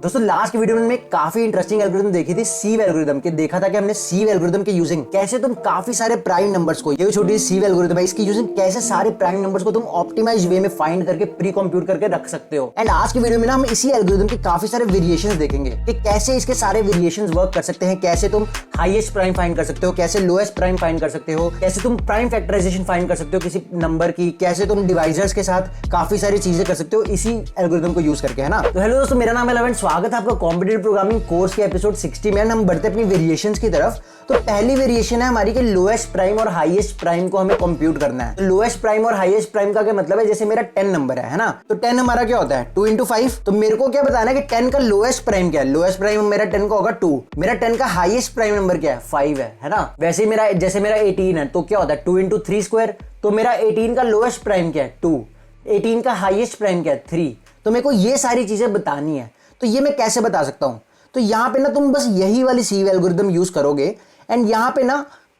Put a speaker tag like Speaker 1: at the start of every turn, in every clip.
Speaker 1: दोस्तों last video में काफी इंटरेस्टिंग एल्गोरिथम देखी थी सीव एल्गोरिथम के। देखा था कि हमने सीव एल्गोरिथम के यूजिंग कैसे तुम काफी सारे प्राइम नंबर्स को, ये छोटी सीव एल्गोरिथम है, इसकी यूजिंग कैसे सारे प्राइम नंबर्स को तुम ऑप्टिमाइज वे में फाइंड करके प्री कंप्यूट करके रख सकते हो। एंड आज की वीडियो में ना हम इसी एल्गोरिथम के काफी सारे वेरिएशंस देखेंगे कि कैसे इसके सारे वेरिएशंस वर्क कर सकते हैं, कैसे तुम हाईएस्ट प्राइम फाइंड कर सकते हो, कैसे लोएस्ट प्राइम फाइंड कर सकते हो, कैसे तुम प्राइम फैक्टराइजेशन फाइंड कर सकते हो किसी नंबर की, कैसे तुम डिवाइजर्स के साथ काफी सारी चीजें कर सकते हो इसी एल्गोरिथम को यूज करके, है ना। तो हेलो दोस्तों, मेरा नाम है लवन, स्वागत है आपका कॉम्पिटिटिव प्रोग्रामिंग कोर्स के एपिसोड 60 में। हम बढ़ते अपनी वेरिएशंस की तरफ। तो पहली वेरिएशन है हमारी कि लोएस्ट प्राइम और हाईएस्ट प्राइम को हमें कंप्यूट करना है। तो लोएस्ट प्राइम और हाईएस्ट प्राइम का क्या मतलब है, जैसे मेरा 10 नंबर है ना, तो 10 हमारा क्या होता है 2 into 5। तो मेरे को क्या बताना है कि 10 का लोएस्ट प्राइम क्या है। लोएस्ट प्राइम मेरा 10 का होगा 2। मेरा 10 का हाईएस्ट प्राइम नंबर क्या है 5 है ना। वैसे मेरा जैसे मेरा 18 है तो क्या होता है 2 into 3 स्क्वायर। तो मेरा 18 का लोएस्ट प्राइम क्या है 2, 18 का हाईएस्ट प्राइम क्या है 3। तो मेरे को ये सारी चीजें बतानी है। तो ये मैं कैसे बता सकता हूं, तो यहां पे ना तुम बस यही वाली सीव एल्गोरिथम यूज करोगे। एंड यहां पे ना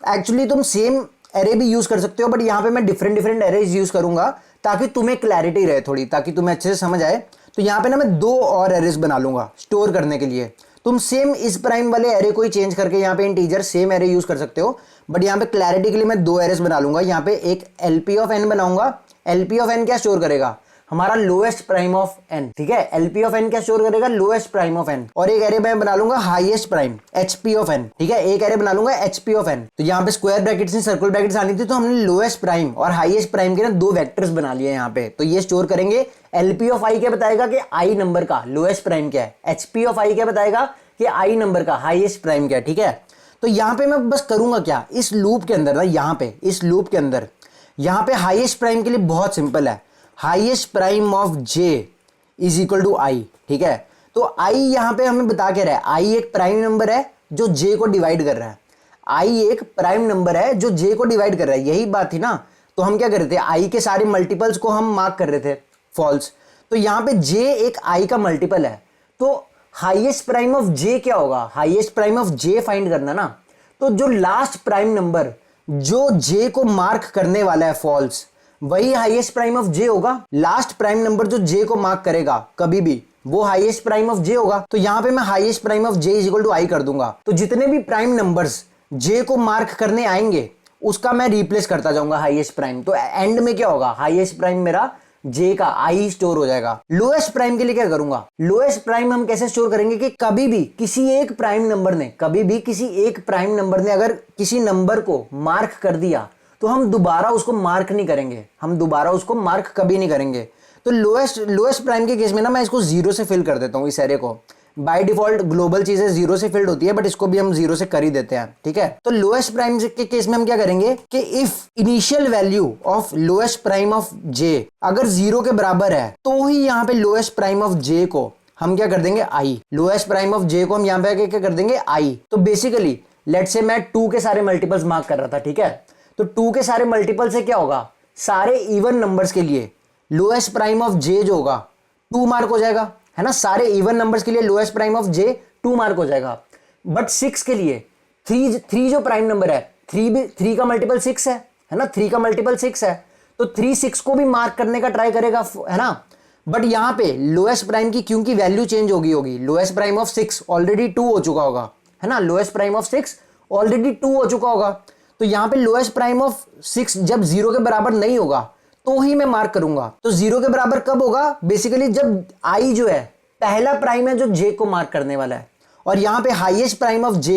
Speaker 1: एक्चुअली तुम सेम एरे भी यूज कर सकते हो, बट यहां पे मैं डिफरेंट एरेज यूज करूंगा ताकि तुम्हें क्लैरिटी रहे थोड़ी, ताकि तुम्हें अच्छे से समझ आए। तो यहां पे ना मैं 2 और एरेज बना लूंगा स्टोर करने के लिए। तुम सेम इस प्राइम वाले एरे को ही चेंज करके यहाँ पे इंटीजर सेम एरे यूज कर सकते हो, बट यहाँ पे क्लैरिटी के लिए मैं 2 एरेज बना लूंगा। यहाँ पे एक एलपी ऑफ एन बनाऊंगा। एलपी ऑफ एन क्या स्टोर करेगा, हमारा लोएस्ट प्राइम ऑफ एन, ठीक है। एलपी ऑफ एन क्या स्टोर करेगा, लोएस्ट प्राइम ऑफ एन। और एक एरे मैं बना लूंगा highest prime, HP of n, ठीक है। एक एरे बना लूंगा एचपी ऑफ एन। तो यहाँ पे स्क्वायर ब्रैकेट्स से सर्कल ब्रैकेट्स आनी थी, तो हमने लोएस्ट प्राइम और हाईएस्ट प्राइम के ना 2 वेक्टर्स बना लिए यहाँ पे। तो ये स्टोर करेंगे। एलपी ऑफ आई क्या बताएगा कि आई नंबर का लोएस्ट प्राइम क्या है। एचपी ऑफ आई क्या बताएगा कि आई नंबर का हाईएस्ट प्राइम क्या है, ठीक है। तो यहाँ पे मैं बस करूंगा क्या, इस लूप के अंदर ना, यहाँ पे इस लूप के अंदर यहाँ पे हाईएस्ट प्राइम के लिए बहुत सिंपल है, highest prime of j is equal to i, ठीक है। तो i यहां पे हमें बता के रहा है, i एक प्राइम नंबर है जो j को डिवाइड कर रहा है। i एक प्राइम नंबर है जो j को डिवाइड कर रहा है, यही बात थी ना। तो हम क्या कर रहे थे, i के सारे मल्टीपल्स को हम मार्क कर रहे थे फॉल्स। तो यहां पे j एक i का मल्टीपल है। तो हाईएस्ट प्राइम ऑफ j क्या होगा, highest prime of j find करना ना। तो जो लास्ट प्राइम नंबर जो j को मार्क करने वाला है फॉल्स, वही हाईएस्ट प्राइम ऑफ j होगा। लास्ट प्राइम नंबर जो j को मार्क करेगा कभी भी, वो हाईएस्ट प्राइम ऑफ j होगा। तो यहां पे मैं highest prime of j is equal to i कर दूंगा। तो जितने भी प्राइम नंबर्स j को मार्क करने आएंगे उसका मैं रिप्लेस करता जाऊंगा हाईएस्ट प्राइम। तो एंड में क्या होगा, हाईएस्ट प्राइम मेरा j का i स्टोर हो जाएगा। लोएस्ट प्राइम के लिए क्या करूंगा, लोएस्ट प्राइम हम कैसे स्टोर करेंगे कि कभी भी किसी एक प्राइम नंबर ने, कभी भी किसी एक प्राइम नंबर ने अगर किसी नंबर को मार्क कर दिया तो हम दोबारा उसको मार्क नहीं करेंगे, हम दोबारा उसको मार्क कभी नहीं करेंगे। तो लोएस्ट प्राइम के केस में ना मैं इसको 0 से फिल कर देता हूँ। इस एरे को बाय डिफॉल्ट ग्लोबल चीजें 0 से फिल्ड होती है, बट इसको भी हम 0 से कर ही देते हैं, ठीक है। तो लोएस्ट प्राइम के केस में हम क्या करेंगे कि if initial value of lowest prime of j अगर 0 के बराबर है तो ही यहाँ पे लोएस्ट प्राइम ऑफ j को हम क्या कर देंगे i। Lowest prime of j को हम यहाँ पे क्या कर देंगे i। तो बेसिकली लेट्स से मैं 2 के सारे मल्टीपल्स मार्क कर रहा था, ठीक है। तो 2 के सारे मल्टीपल से क्या होगा, सारे इवन नंबर्स के लिए लोएस्ट प्राइम ऑफ j जो होगा 2 मार्क हो जाएगा, है ना। सारे इवन नंबर्स के लिए lowest prime of j 2 mark हो जाएगा। बट 6 के लिए 3 जो प्राइम नंबर है, 3 का मल्टीपल 6 है ना, 3 का मल्टीपल 6 है। तो 3 6 को भी मार्क करने का ट्राई करेगा, है ना। बट यहां पे लोएस्ट प्राइम की क्योंकि वैल्यू चेंज होगी, लोएस्ट प्राइम ऑफ 6 ऑलरेडी 2 हो चुका होगा, है ना। लोएस्ट प्राइम ऑफ 6 ऑलरेडी 2 हो चुका होगा। तो यहां पे लोएस्ट प्राइम ऑफ 6 जब 0 के बराबर नहीं होगा तो ही मैं मार्क करूंगा। तो 0 के बराबर कब होगा, बेसिकली जब i जो है पहला प्राइम है जो j को मार्क करने वाला है। और यहां पे हाईएस्ट प्राइम ऑफ j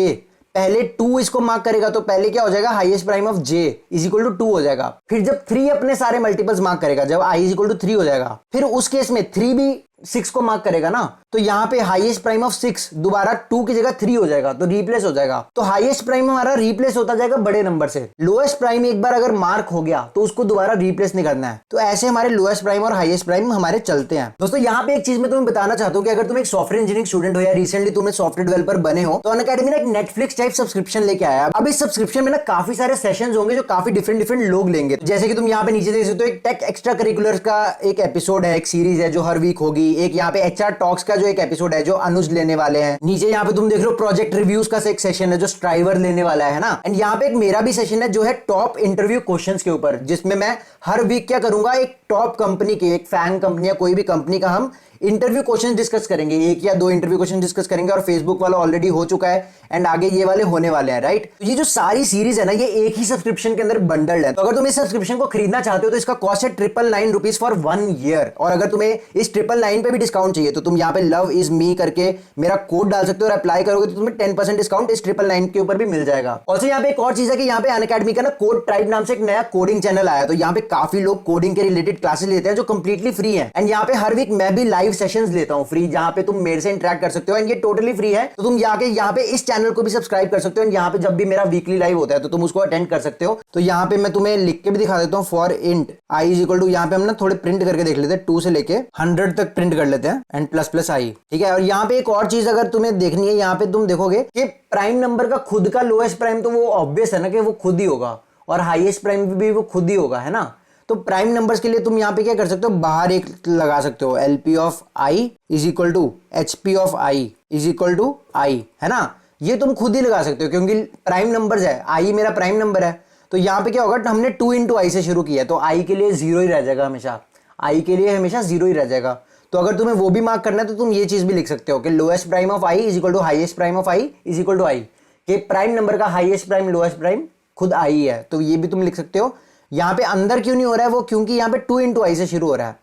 Speaker 1: पहले 2 इसको मार्क करेगा, तो पहले क्या हो जाएगा, highest prime of j is equal to 2 हो जाएगा। फिर जब 3 अपने सारे मल्टीपल्स मार्क करेगा, जब i इज इक्वल टू 3 हो जाएगा, फिर उस केस में 3 भी 6 को मार्क करेगा ना। तो यहाँ पे हाईएस्ट प्राइम ऑफ 6 दोबारा 2 की जगह 3 हो जाएगा, तो रिप्लेस हो जाएगा। तो हाईएस्ट प्राइम हमारा रिप्लेस होता जाएगा बड़े नंबर से। लोएस्ट प्राइम एक बार अगर मार्क हो गया तो उसको दोबारा रिप्लेस नहीं करना है। तो ऐसे हमारे लोएस्ट प्राइम और हाईएस्ट प्राइम हमारे चलते हैं। दोस्तों यहाँ पे एक चीज मैं तुम्हें बताना चाहता हूँ कि अगर तुम एक सॉफ्टवेयर इंजीनियरिंग स्टूडेंट हो या रिसेंटली तुम सॉफ्टवेयर डेवलपर बने हो, तो अनअकैडमी ने एक नेटफ्लिक्स टाइप सब्सक्रिप्शन लेके आया। अब इस सब्सक्रिप्शन में ना काफी सारे सेशंस होंगे जो काफी डिफरेंट लोग लेंगे। जैसे कि तुम यहाँ पे नीचे देख सकते हो, एक टेक एक्स्ट्रा करिकुलर का एक एपिसोड है, एक सीरीज है जो हर वीक होगी। एक यहाँ पे एचआर टॉक्स का जो एक एपिसोड है जो अनुज लेने वाले हैं। नीचे यहाँ पे तुम देख लो प्रोजेक्ट रिव्यूज का एक सेशन है जो स्ट्राइवर लेने वाला है ना। एंड यहाँ पे एक मेरा भी सेशन है जो है टॉप इंटरव्यू क्वेश्चंस के ऊपर, जिसमें मैं हर वीक क्या करूंगा, एक टॉप कंपनी की, एक फैंग कंपनी या कोई भी कंपनी का हम इंटरव्यू क्वेश्चन डिस्कस करेंगे, 1 या 2 इंटरव्यू क्वेश्चन डिस्कस करेंगे, और फेसबुक वाला ऑलरेडी हो चुका है एंड आगे ये वाले होने वाले हैं, राइट। तो ये जो सारी सीरीज है ना, ये एक ही सब्सक्रिप्शन के अंदर बंडल्ड है। तो अगर तुम इस सब्सक्रिप्शन को खरीदना चाहते हो तो इसका कॉस्ट है 999 रुपीज फॉर 1 ईयर। और अगर तुम्हें इस 999 पे भी डिस्काउंट चाहिए तो तुम यहाँ पे लव इज मी करके मेरा कोड डाल सकते हो और अप्लाई करोगे तो तुम्हें 10% डिस्काउंट इस 999 के ऊपर भी मिल जाएगा। और यहाँ पे एक और चीज है कि यहाँ पे अनअकैडमी का ना कोड ट्राइब नाम से एक नया कोडिंग चैनल आया, तो यहाँ पे काफी लोग कोडिंग के रिलेटेड क्लासेस लेते हैं जो कंप्लीटली फ्री है। एंड यहाँ पे हर वीक मैं भी लाइव सेशंस लेता हूँ फ्री, जहाँ पे तुम मेरे से इंटरेक्ट कर सकते हो एंड ये टोटली फ्री है। तो तुम यहाँ पे इस चैनल को भी सब्सक्राइब कर सकते हो। यहाँ पे जब भी मेरा वीकली लाइव होता है तो तुम उसको अटेंड कर सकते हो। तो यहाँ पे मैं तुम्हें लिख के भी दिखा देता हूँ, for int i is equal to, यहाँ पे हम ना थोड़े प्रिंट करके देख लेते हैं, 2 से लेके 100 तक प्रिंट कर लेते हैं एंड प्लस प्लस आई, ठीक है। और यहाँ पे एक और चीज अगर तुम्हें देखनी है, यहाँ पे तुम देखोगे कि प्राइम नंबर का खुद का लोएस्ट प्राइम तो वो ऑब्वियस है ना कि वो खुद ही होगा, और हाईएस्ट प्राइम भी वो खुद ही होगा, है ना। तो प्राइम नंबर्स के लिए तुम यहाँ पे क्या कर सकते हो, बाहर एक लगा सकते हो, LP of i is equal to HP of i is equal to i, है ना। ये तुम खुद ही लगा सकते हो क्योंकि प्राइम नंबर्स है, आई मेरा प्राइम नंबर है। तो यहाँ पे क्या होगा, हमने 2 इंटू आई से शुरू किया तो आई के लिए 0 ही रह जाएगा हमेशा, आई के लिए हमेशा 0 ही रह जाएगा। तो अगर तुम्हें वो भी मार्क करना है तो तुम ये चीज भी लिख सकते हो कि lowest prime of i is equal to highest prime of i is equal to i, कि प्राइम नंबर का हाईएस्ट प्राइम लोएस्ट प्राइम खुद आई है। तो ये भी तुम लिख सकते हो। यहाँ पे अंदर क्यों नहीं हो रहा है वो, क्योंकि यहाँ पे 2 इंटू आई से शुरू हो रहा है,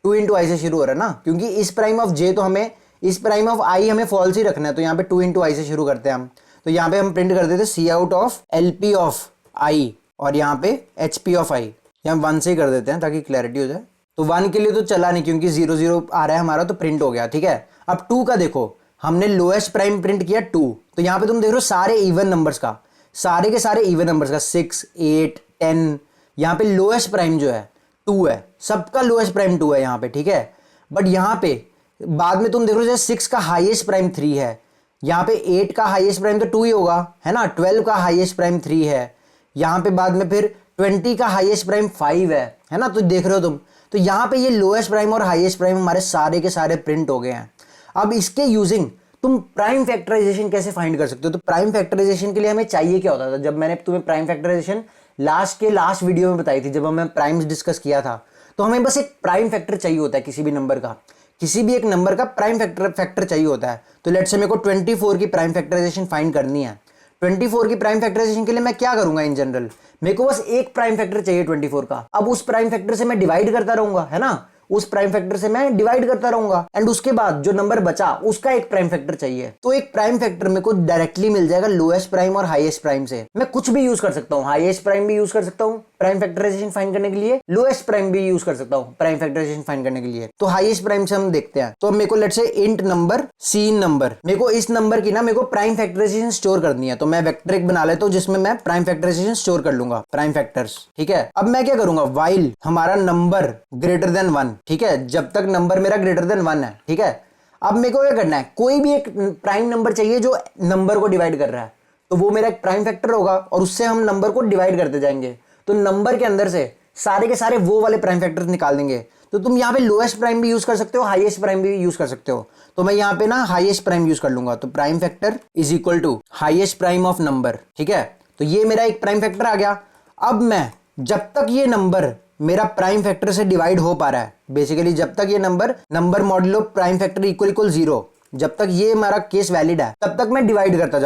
Speaker 1: 2 इंटू आई से शुरू हो रहा है ना, क्योंकि इस प्राइम ऑफ जे तो हमें, इस प्राइम ऑफ आई हमें फॉल्स ही रखना है। तो यहाँ पे 2 इंटू आई से शुरू करते हैं हम। तो यहाँ पे हम प्रिंट कर देते सी आउट ऑफ LP ऑफ आई और यहाँ पे HP ऑफ आई, यहाँ 1 से ही कर देते हैं ताकि क्लैरिटी हो जाए। तो 1 के लिए तो चला नहीं क्योंकि 0 0 आ रहा है हमारा, तो प्रिंट हो गया, ठीक है। अब 2 का देखो, हमने लोएस्ट प्राइम प्रिंट किया 2, तो यहाँ पे तुम देख रहे हो सारे इवन नंबर्स का, सारे के सारे इवन नंबर्स का 6 8 10, यहाँ पे लोएस्ट प्राइम जो है 2 है, सबका लोएस्ट प्राइम 2 है यहाँ पे, ठीक है। बट यहाँ पे बाद में तुम देख रहे हो 6 का हाईएस्ट प्राइम 3 है, यहाँ पे 8 का हाईएस्ट प्राइम तो 2 ही होगा, है ना। 12 का हाईएस्ट प्राइम 3 है, यहाँ पे बाद में फिर 20 का हाईएस्ट प्राइम 5 है ना। तो देख रहे हो तुम, तो यहाँ पे ये लोएस्ट प्राइम और हाईएस्ट प्राइम हमारे सारे के सारे प्रिंट हो गए हैं। अब इसके यूजिंग तुम प्राइम फैक्टराइजेशन कैसे फाइंड कर सकते हो। तो प्राइम फैक्टराइजेशन के लिए हमें चाहिए क्या होता था, जब मैंने तुम्हें प्राइम फैक्टराइजेशन लास्ट वीडियो में बताई थी, जब हमें प्राइम्स डिस्कस किया था, तो हमें बस एक प्राइम फैक्टर चाहिए होता है किसी भी नंबर का, किसी भी एक नंबर का प्राइम फैक्टर चाहिए होता है। तो लेट्स से मेरे को 24 की प्राइम फैक्टराइजेशन फाइंड करनी है। 24 की प्राइम फैक्टराइजेशन के लिए मैं क्या करूंगा, इन जनरल मेरे को बस एक प्राइम फैक्टर चाहिए 24 का। अब उस प्राइम फैक्टर से मैं डिवाइड करता रहूंगा, है ना, उस प्राइम फैक्टर से मैं डिवाइड करता रहूंगा एंड उसके बाद जो नंबर बचा उसका एक प्राइम फैक्टर चाहिए। तो एक प्राइम फैक्टर मेरे को डायरेक्टली मिल जाएगा लोएस्ट प्राइम और हाईएस्ट प्राइम से। मैं कुछ भी यूज कर सकता हूँ, हाईएस्ट प्राइम भी यूज कर सकता हूँ प्राइम फैक्टराइजेशन फाइंड करने के लिए, लोएस्ट प्राइम भी यूज कर सकता हूँ प्राइम फैक्टराइजेशन फाइंड करने के लिए। तो हाईएस्ट प्राइम से हम देखते हैं। तो मेरे को let's say int number scene number, मेरे को इस नंबर की ना मेरे को प्राइम फैक्टराइजेशन स्टोर करनी है। तो मैं वेक्टर एक बना लेता हूँ जिसमें मैं प्राइम फैक्टराइजेशन स्टोर कर लूंगा, प्राइम फैक्टर्स, ठीक है। अब मैं क्या करूंगा, व्हाइल हमारा नंबर ग्रेटर देन 1, ठीक है, जब तक नंबर मेरा ग्रेटर देन 1 है, ठीक है। अब मेरे को क्या करना है, कोई भी एक प्राइम नंबर चाहिए जो नंबर को डिवाइड कर रहा है, तो वो मेरा एक प्राइम फैक्टर होगा और उससे हम नंबर को डिवाइड करते जाएंगे। तो नंबर के अंदर से सारे के सारे वो वाले प्राइम फैक्टर्स निकाल देंगे। तो तुम यहाँ पे लोएस्ट प्राइम भी यूज कर सकते हो, हाईएस्ट प्राइम भी यूज कर सकते हो। तो मैं यहाँ पे ना हाईएस्ट प्राइम यूज कर लूंगा। तो prime factor is equal to highest prime of number, ठीक है। तो ये मेरा एक प्राइम फैक्टर आ गया। अब मैं जब तक ये नंबर मेरा प्राइम फैक्टर से डिवाइड हो पा रहा है, बेसिकली जब तक ये number modulo prime factor equal 0, जब तक ये हमारा केस वैलिड है तब तक मैं डिवाइड करता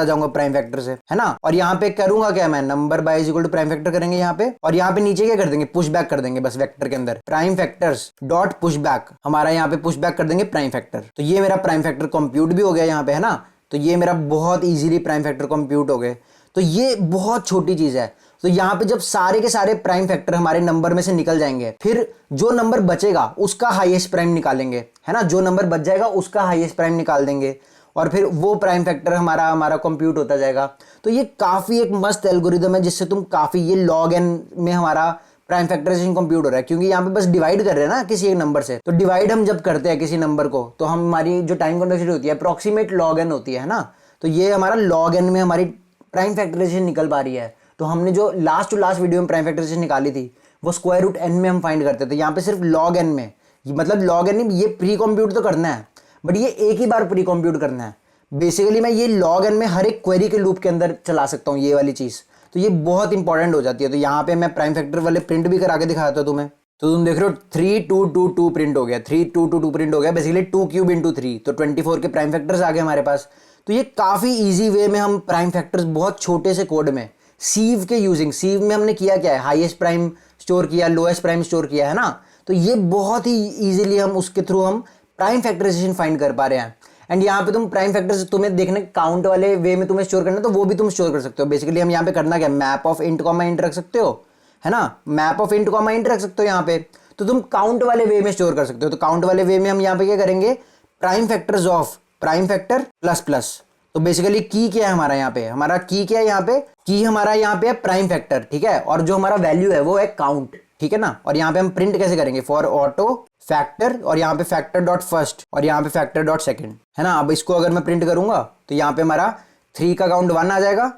Speaker 1: जाऊंगा, प्राइम फैक्टर से, है ना। और यहाँ पे करूंगा क्या, मैं number by is equal to prime factor करेंगे यहाँ पे, और यहाँ पे नीचे क्या कर देंगे, पुश बैक कर देंगे बस वेक्टर के अंदर, prime factors dot push back, हमारा यहाँ पे पुश बैक कर देंगे प्राइम फैक्टर। तो ये मेरा प्राइम फैक्टर कंप्यूट भी हो गया यहाँ पे, है ना। तो ये मेरा बहुत इजीली प्राइम फैक्टर कंप्यूट हो गए। तो ये बहुत छोटी चीज है। तो यहाँ पे जब सारे के सारे प्राइम फैक्टर हमारे नंबर में से निकल जाएंगे, फिर जो नंबर बचेगा उसका हाईएस्ट प्राइम निकालेंगे, है ना। जो नंबर बच जाएगा उसका हाईएस्ट प्राइम निकाल देंगे और फिर वो प्राइम फैक्टर हमारा कंप्यूट होता जाएगा। तो ये काफी एक मस्त एल्गोरिदम है जिससे तुम काफी, ये log n में हमारा प्राइम फैक्टराइजेशन कंप्यूट हो रहा है, क्योंकि यहाँ पे बस डिवाइड कर रहे हैं ना किसी एक नंबर से। तो डिवाइड हम जब करते हैं किसी नंबर को, तो हमारी जो टाइम कॉम्प्लेक्सिटी होती है अप्रोक्सीमेट log n होती है ना। तो ये हमारा log n में हमारी प्राइम फैक्टराइजेशन निकल पा रही है। तो हमने जो लास्ट वीडियो में प्राइम फैक्टराइजेशन निकाली थी वो स्क्वायर रूट n में हम फाइंड करते थे। यहाँ पे सिर्फ log n में, मतलब log n ये प्री कंप्यूट तो करना है, बट ये एक ही बार प्री कंप्यूट करना है। बेसिकली मैं ये log n में हर एक क्वेरी के लूप के अंदर चला सकता हूँ ये वाली चीज। तो ये बहुत इंपॉर्टेंट हो जाती है। तो यहाँ पे मैं प्राइम फैक्टर वाले प्रिंट भी करा के दिखाता हूँ तुम्हें। तो तुम देख रहे हो 3222 प्रिंट हो गया, 3222 प्रिंट हो गया, बेसिकली 2 क्यूब इंटू 3, तो 24 के प्राइम फैक्टर्स आ गए हमारे पास। तो ये काफ़ी इजी वे में हम प्राइम फैक्टर्स बहुत छोटे से कोड में सीव के यूजिंग, सीव में हमने किया क्या है, हाईएस्ट प्राइम स्टोर किया, लोएस्ट प्राइम स्टोर किया, है ना। तो ये बहुत ही इजीली हम उसके थ्रू हम प्राइम फैक्टराइजेशन फाइंड कर पा रहे हैं। एंड यहाँ पे तुम प्राइम फैक्टर्स तुम्हें देखने काउंट वाले वे में तुम्हें स्टोर करना तो वो भी तुम स्टोर कर सकते हो। बेसिकली हम यहाँ पे करना क्या, map of int comma int रख सकते हो, है ना, map of int comma int रख सकते हो यहाँ पे। तो तुम काउंट वाले वे में स्टोर कर सकते हो। तो काउंट वाले वे में हम यहाँ पे क्या करेंगे, prime factors of prime factor plus plus. तो बेसिकली की क्या है हमारा यहाँ पे, हमारा की क्या है यहाँ पे, की हमारा यहाँ पे है प्राइम फैक्टर, ठीक है, और जो हमारा वैल्यू है वो है काउंट, ठीक है ना। और यहाँ पे हम प्रिंट कैसे करेंगे, फॉर ऑटो फैक्टर, और यहाँ पे फैक्टर डॉट फर्स्ट और यहाँ पे फैक्टर डॉट सेकेंड, है ना। अब इसको अगर मैं प्रिंट करूंगा तो यहाँ पे हमारा 3 का काउंट 1 आ जाएगा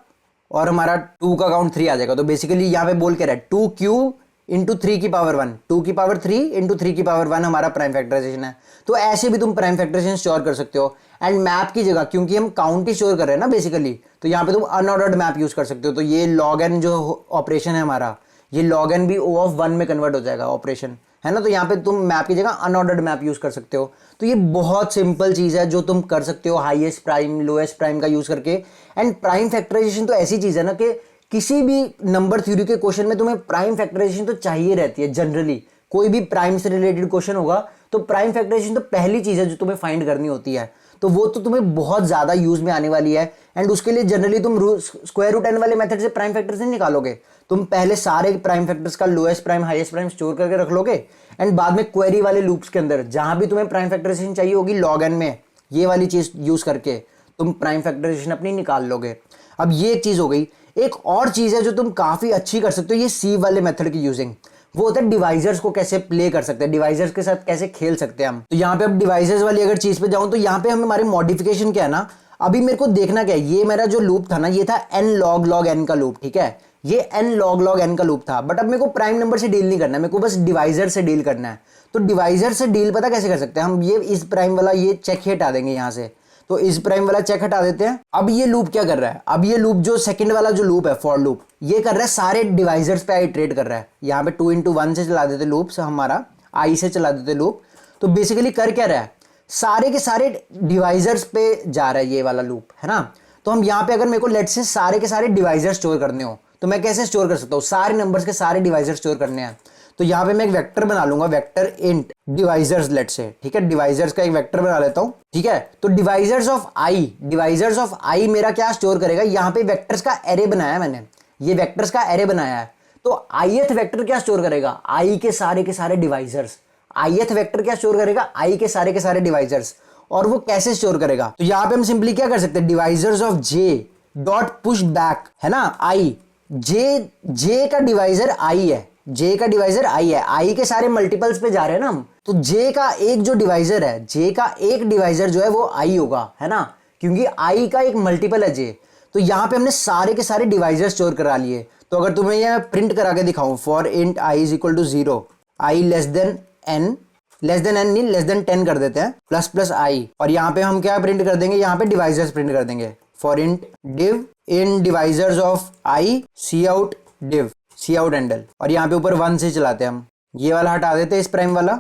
Speaker 1: और हमारा 2 का काउंट 3 आ जाएगा। तो बेसिकली यहाँ पे बोल के रहा है 2 क्यूब इंटू 3 की पावर 1, 2 की पावर 3 इंटू 3 की पावर 1 हमारा प्राइम फैक्टराइजेशन है। तो ऐसे भी तुम प्राइम फैक्टराइजेशन स्टोर कर सकते हो। एंड मैप की जगह क्योंकि हम काउंट ही स्टोर कर रहे हैं ना बेसिकली, तो यहाँ पे तुम अनऑर्डर्ड मैप यूज कर सकते हो। तो ये लॉग एन जो ऑपरेशन है हमारा, ये लॉग एन भी O ऑफ 1 में कन्वर्ट हो जाएगा ऑपरेशन, है ना। तो यहाँ पे तुम मैप की जगह अनऑर्डर्ड मैप यूज कर सकते हो। तो ये बहुत सिंपल चीज है जो तुम कर सकते हो हाईएस्ट प्राइम लोएस्ट प्राइम का यूज करके। एंड प्राइम फैक्टराइजेशन तो ऐसी चीज है ना कि किसी भी नंबर थ्योरी के क्वेश्चन में तुम्हें प्राइम फैक्टराइजेशन तो चाहिए रहती है। जनरली कोई भी प्राइम से रिलेटेड क्वेश्चन होगा तो प्राइम फैक्टराइजेशन तो पहली चीज है जो तुम्हें फाइंड करनी होती है। तो वो तो तुम्हें बहुत ज्यादा यूज में आने वाली है। एंड उसके लिए जनरली तुम स्क्वायर रूट एन वाले मेथड से प्राइम फैक्टर्स नहीं निकालोगे, तुम पहले सारे प्राइम फैक्टर्स का lowest prime highest prime store करके रख लोगे। एंड बाद में क्वेरी वाले लूप्स के अंदर जहां भी तुम्हें प्राइम फैक्टराइजेशन चाहिए होगी लॉग एन में, ये वाली चीज यूज करके तुम प्राइम फैक्टराइजेशन अपनी निकाल लोगे। अब ये एक चीज हो गई। एक और चीज है जो तुम काफी अच्छी कर सकते हो ये सी वाले मेथड की यूजिंग, वो होता है डिवाइजर्स को कैसे प्ले कर सकते हैं, डिवाइजर्स के साथ कैसे खेल सकते हैं हम। तो यहाँ पे अब डिवाइजर्स वाली अगर चीज पे जाऊं तो यहाँ पे हमारे मॉडिफिकेशन क्या है ना, अभी मेरे को देखना क्या है, ये मेरा जो लूप था ना ये था n log log n का लूप, ठीक है, ये n log log n का लूप था। बट अब मेरे को प्राइम नंबर से डील नहीं करना है, मेरे को बस डिवाइजर से डील करना है। तो डिवाइजर से डील पता कैसे कर सकते हैं हम, ये इस प्राइम वाला ये चेक ही हटा देंगे यहाँ से, तो इस प्राइम वाला चेक हटा देते हैं। अब ये लूप क्या कर रहा है, अब ये लूप जो सेकंड वाला जो लूप है फॉर लूप, ये कर रहा है सारे डिवाइजर्स पे आइटरेट कर रहा है। यहाँ पे 2 into 1 से चला देते लूप, हमारा आई से चला देते लूप। तो बेसिकली कर क्या रहा है, सारे के सारे डिवाइजर्स पे जा रहा है ये वाला लूप, है ना। तो हम यहाँ पे अगर मेरे को लेट से सारे के सारे डिवाइजर स्टोर करने हो तो मैं कैसे स्टोर कर सकता हूँ, सारे नंबर्स के सारे डिवाइजर स्टोर करने हैं। तो यहाँ पे मैं एक वेक्टर बना लूंगा, वेक्टर इंट डिवाइजर्स लेट से, ठीक है, डिवाइजर्स का एक वेक्टर बना लेता हूँ, ठीक है। तो डिवाइजर्स ऑफ आई मेरा क्या स्टोर करेगा, यहाँ पे वेक्टर्स का एरे बनाया मैंने, ये वेक्टर्स का एरे बनाया है। तो ith वेक्टर क्या स्टोर करेगा, आई के सारे डिवाइजर्स, ith वेक्टर क्या स्टोर करेगा, आई के सारे डिवाइजर्स। और वो कैसे स्टोर करेगा, तो यहाँ पे हम सिंपली क्या कर सकते हैं, divisors of J dot push back, है ना, आई, जे का डिवाइजर आई है, जे का डिवाइजर आई है, आई के सारे मल्टीपल्स पे जा रहे हैं ना हम, तो जे का एक जो डिवाइजर है, जे का एक डिवाइजर जो है वो आई होगा, है ना, क्योंकि आई का एक मल्टीपल है जे। तो यहाँ पे हमने सारे के सारे डिवाइजर स्टोर करा लिए। तो अगर तुम्हें यह प्रिंट करा के दिखाऊं, for int i is equal to 0, i less than n नहीं लेस देन 10 कर देते हैं, प्लस प्लस आई, और यहाँ पे हम क्या प्रिंट कर देंगे, यहाँ पे डिवाइजर्स प्रिंट कर देंगे, for int div in divisors of i cout div cout endl, और यहाँ पे ऊपर 1 से चलाते हैं हम, ये वाला हटा देते हैं इस प्राइम वाला।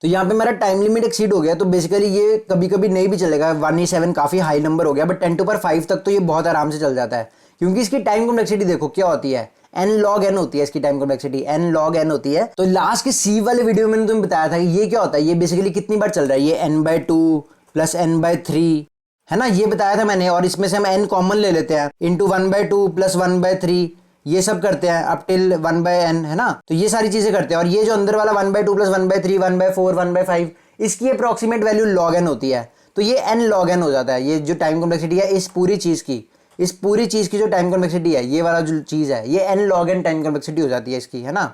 Speaker 1: तो यहाँ पे मेरा टाइम लिमिट एक्सीड हो गया, तो बेसिकली ये कभी कभी नहीं भी चलेगा, 1E7 काफी हाई नंबर हो गया, बट 10⁵ तक तो ये बहुत आराम से चल जाता है, क्योंकि इसकी टाइम कॉम्प्लेक्सिटी देखो क्या होती है, n log n होती है इसकी time complexity, n log n होती है। तो लास्ट के सी वाले वीडियो में मैंने तुम्हें बताया था कि ये क्या होता है, ये बेसिकली कितनी बार चल रहा है, ये n/2 प्लस n/3, है ना, ये बताया था मैंने। और इसमें से हम n कॉमन ले लेते हैं, इंटू 1/2 प्लस 1/3, ये सब करते हैं अप टिल 1/n, है ना। तो ये सारी चीजें करते हैं, और ये जो अंदर वाला 1/2 प्लस 1/3 1/4 1/5 इसकी अप्रोक्सीमेट वैल्यू log n होती है। तो ये n log n हो जाता है, ये जो टाइम कॉम्प्लेक्सिटी है इस पूरी चीज की जो टाइम कॉम्प्लेक्सिटी है, ये वाला जो चीज है, ये n log n time complexity हो जाती है इसकी, है ना।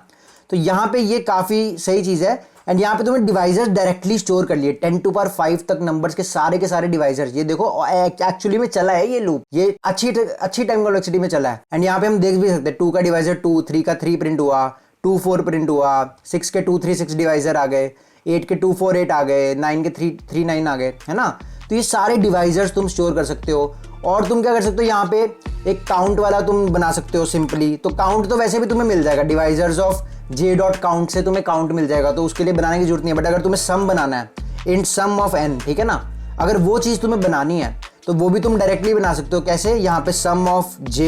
Speaker 1: तो यहाँ पे ये काफी सही चीज है। एंड यहाँ पे तुम्हें डिवाइजर्स डायरेक्टली स्टोर कर लिए, 10⁵ तक नंबर्स के सारे डिवाइजर्स, ये देखो एक्चुअली में चला है ये लूप, ये अच्छी टाइम कॉम्प्लेक्सिटी में चला है। एंड यहाँ पे हम देख भी सकते हैं 2 का डिवाइजर 2, 3 का 3 प्रिंट हुआ, 2 4 प्रिंट हुआ, 6 के 2 3 6 डिवाइजर आ गए, 8 के 2 4 8 आ गए, 9 के 3 3 9 आ गए, है ना। तो ये सारे डिवाइजर्स तुम स्टोर कर सकते हो। और तुम क्या कर सकते हो, यहाँ पे एक काउंट वाला तुम बना सकते हो सिंपली। तो काउंट तो वैसे भी तुम्हें मिल जाएगा, divisors of J dot count से तुम्हें काउंट मिल जाएगा, तो उसके लिए बनाने की जरूरत नहीं है। बट अगर तुम्हें सम बनाना है, इन सम ऑफ n, ठीक है ना, अगर वो चीज़ तुम्हें बनानी है तो वो भी तुम डायरेक्टली बना सकते हो। कैसे? यहाँ पे sum of j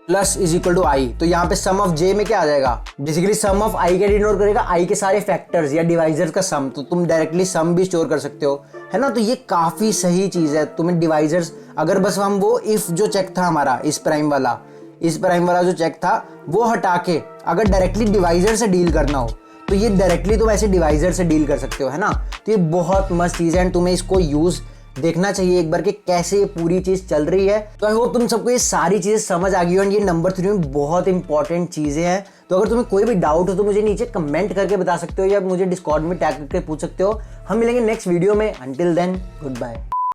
Speaker 1: plus is equal to i, तो यहाँ पे सम ऑफ j में क्या आ जाएगा, बेसिकली सम ऑफ i क्या डिनोट करेगा, i के सारे फैक्टर्स या डिवाइजर्स का सम, तो तुम डायरेक्टली सम भी स्टोर कर सकते हो, है ना। तो ये काफ़ी सही चीज़ है। तुम्हें डिवाइजर्स, अगर बस हम वो इफ जो चेक था हमारा इस प्राइम वाला जो चेक था वो हटा के अगर डायरेक्टली डिवाइजर से डील करना हो तो ये डायरेक्टली तुम ऐसे डिवाइजर से डील कर सकते हो, है ना। तो ये बहुत मस्त चीज़ है एंड तुम्हें इसको यूज़ देखना चाहिए एक बार कि कैसे ये पूरी चीज़ चल रही है। तो आई होप तुम सबको ये सारी चीज़ें समझ आ गई हो एंड ये नंबर 3 में बहुत इंपॉर्टेंट चीज़ें हैं। तो अगर तुम्हें कोई भी डाउट हो तो मुझे नीचे कमेंट करके बता सकते हो या मुझे डिस्कॉर्ड में टैग करके पूछ सकते हो। हम मिलेंगे नेक्स्ट वीडियो में। Until then, good bye.